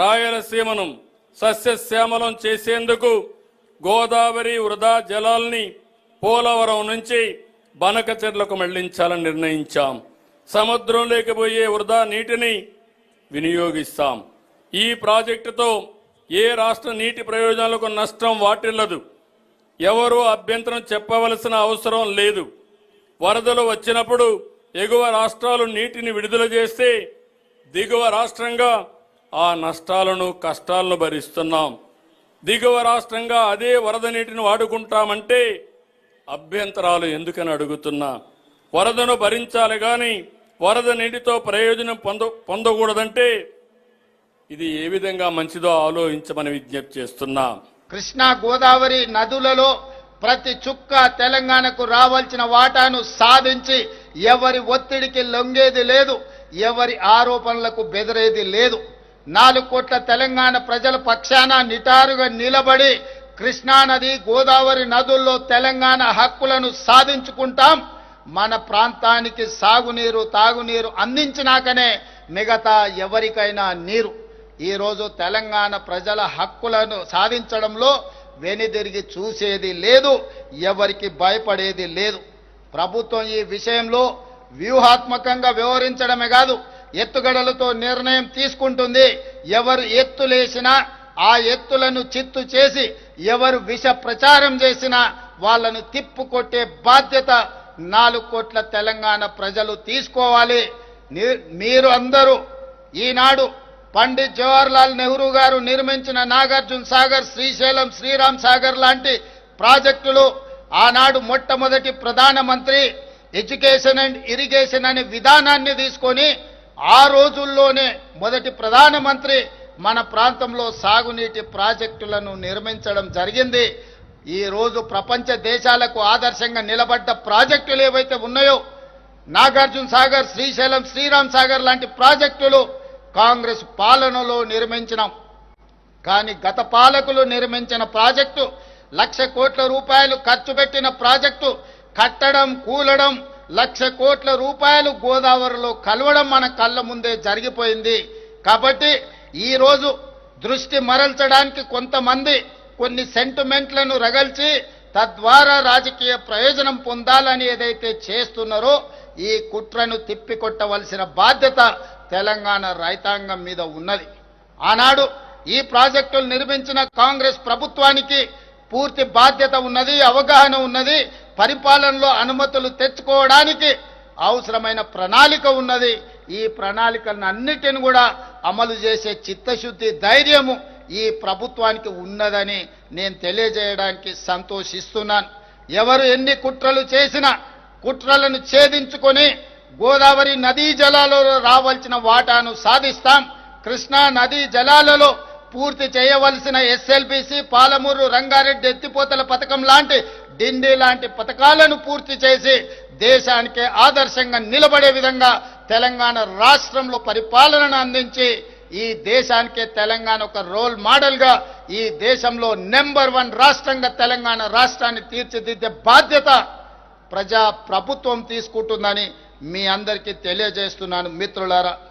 రాయలసీమను సస్యశ్యామలం చేసేందుకు గోదావరి వృధా జలాల్ని పోలవరం నుంచి బనకచెర్లకు మళ్లించాలని నిర్ణయించాం. సముద్రంలోకి పోయే వృధా నీటిని వినియోగిస్తాం. ఈ ప్రాజెక్టుతో ఏ రాష్ట్ర నీటి ప్రయోజనాలకు నష్టం వాటిల్లదు. ఎవరూ అభ్యంతరం చెప్పవలసిన అవసరం లేదు. వరదలు వచ్చినప్పుడు ఎగువ రాష్ట్రాలు నీటిని విడుదల చేస్తే దిగువ రాష్ట్రంగా ఆ నష్టాలను కష్టాలను భరిస్తున్నాం. దిగువ రాష్ట్రంగా అదే వరద నీటిని వాడుకుంటామంటే అభ్యంతరాలు ఎందుకని అడుగుతున్నా. వరదను భరించాలి కానీ వరద నీటితో ప్రయోజనం పొందకూడదంటే ఇది ఏ విధంగా మంచిదో ఆలోచించమని విజ్ఞప్తి చేస్తున్నా. కృష్ణా గోదావరి నదులలో ప్రతి చుక్క తెలంగాణకు రావాల్సిన వాటాను సాధించి ఎవరి ఒత్తిడికి లొంగేది లేదు, ఎవరి ఆరోపణలకు బెదిరేది లేదు. 4 కోట్ల తెలంగాణ ప్రజల పక్షాన నిటారుగా నిలబడి కృష్ణా నది గోదావరి నదుల్లో తెలంగాణ హక్కులను సాధించుకుంటాం. మన ప్రాంతానికి సాగునీరు తాగునీరు అందించినాకనే మిగతా ఎవరికైనా నీరు. ఈరోజు తెలంగాణ ప్రజల హక్కులను సాధించడంలో వెనుదిరిగి చూసేది లేదు, ఎవరికి భయపడేది లేదు. ప్రభుత్వం ఈ విషయంలో వ్యూహాత్మకంగా వ్యవహరించడమే కాదు, ఎత్తుగడలతో నిర్ణయం తీసుకుంటుంది. ఎవరు ఎత్తులేసినా ఆ ఎత్తులను చిత్తు చేసి ఎవరు విష ప్రచారం చేసినా వాళ్ళను తిప్పుకొట్టే బాధ్యత 4 కోట్ల తెలంగాణ ప్రజలు తీసుకోవాలి. మీరు అందరూ ఈనాడు పండిత్ జవహర్లాల్ నెహ్రూ గారు నిర్మించిన నాగార్జున సాగర్, శ్రీశైలం, శ్రీరామ్ సాగర్ లాంటి ప్రాజెక్టులు ఆనాడు మొట్టమొదటి ప్రధానమంత్రి ఎడ్యుకేషన్ అండ్ ఇరిగేషన్ అనే విధానాన్ని తీసుకొని ఆ రోజుల్లోనే మొదటి ప్రధానమంత్రి మన ప్రాంతంలో సాగునీటి ప్రాజెక్టులను నిర్మించడం జరిగింది. ఈ రోజు ప్రపంచ దేశాలకు ఆదర్శంగా నిలబడ్డ ప్రాజెక్టులు ఏవైతే ఉన్నాయో నాగార్జున సాగర్, శ్రీశైలం, శ్రీరామ్ సాగర్ లాంటి ప్రాజెక్టులు కాంగ్రెస్ పాలనలో నిర్మించినాం. కానీ గత పాలకులు నిర్మించిన ప్రాజెక్టు 1,00,000 కోట్ల రూపాయలు ఖర్చు పెట్టిన ప్రాజెక్టు కట్టడం కూలడం 1,00,000 కోట్ల రూపాయలు గోదావరిలో కలవడం మన కళ్ళ ముందే జరిగిపోయింది. కాబట్టి ఈరోజు దృష్టి మరల్చడానికి కొంతమంది కొన్ని సెంటిమెంట్లను రగల్చి తద్వారా రాజకీయ ప్రయోజనం పొందాలని ఏదైతే చేస్తున్నారో ఈ కుట్రను తిప్పికొట్టవలసిన బాధ్యత తెలంగాణ రైతాంగం మీద ఉన్నది. ఆనాడు ఈ ప్రాజెక్టులు నిర్మించిన కాంగ్రెస్ ప్రభుత్వానికి పూర్తి బాధ్యత ఉన్నది, అవగాహన ఉన్నది. పరిపాలనలో అనుమతులు తెచ్చుకోవడానికి అవసరమైన ప్రణాళిక ఉన్నది. ఈ ప్రణాళికలను అన్నిటిని కూడా అమలు చేసే చిత్తశుద్ధి, ధైర్యము ఈ ప్రభుత్వానికి ఉన్నదని నేను తెలియజేయడానికి సంతోషిస్తున్నాను. ఎవరు ఎన్ని కుట్రలు చేసినా కుట్రలను ఛేదించుకొని గోదావరి నదీ జలాలలో రావాల్సిన వాటాను సాధిస్తాం. కృష్ణా నదీ జలాలలో పూర్తి చేయవలసిన ఎస్ఎల్బిసి, పాలమూరు, రంగారెడ్డి ఎత్తిపోతల పథకం లాంటి డిండి లాంటి పథకాలను పూర్తి చేసి దేశానికే ఆదర్శంగా నిలబడే విధంగా తెలంగాణ రాష్ట్రంలో పరిపాలనను అందించి ఈ దేశానికే తెలంగాణ ఒక రోల్ మోడల్గా ఈ దేశంలో నెంబర్ 1 రాష్ట్రంగా తెలంగాణ రాష్ట్రాన్ని తీర్చిదిద్దే బాధ్యత ప్రజా ప్రభుత్వం తీసుకుంటుందని మీ అందరికీ తెలియజేస్తున్నాను మిత్రులారా.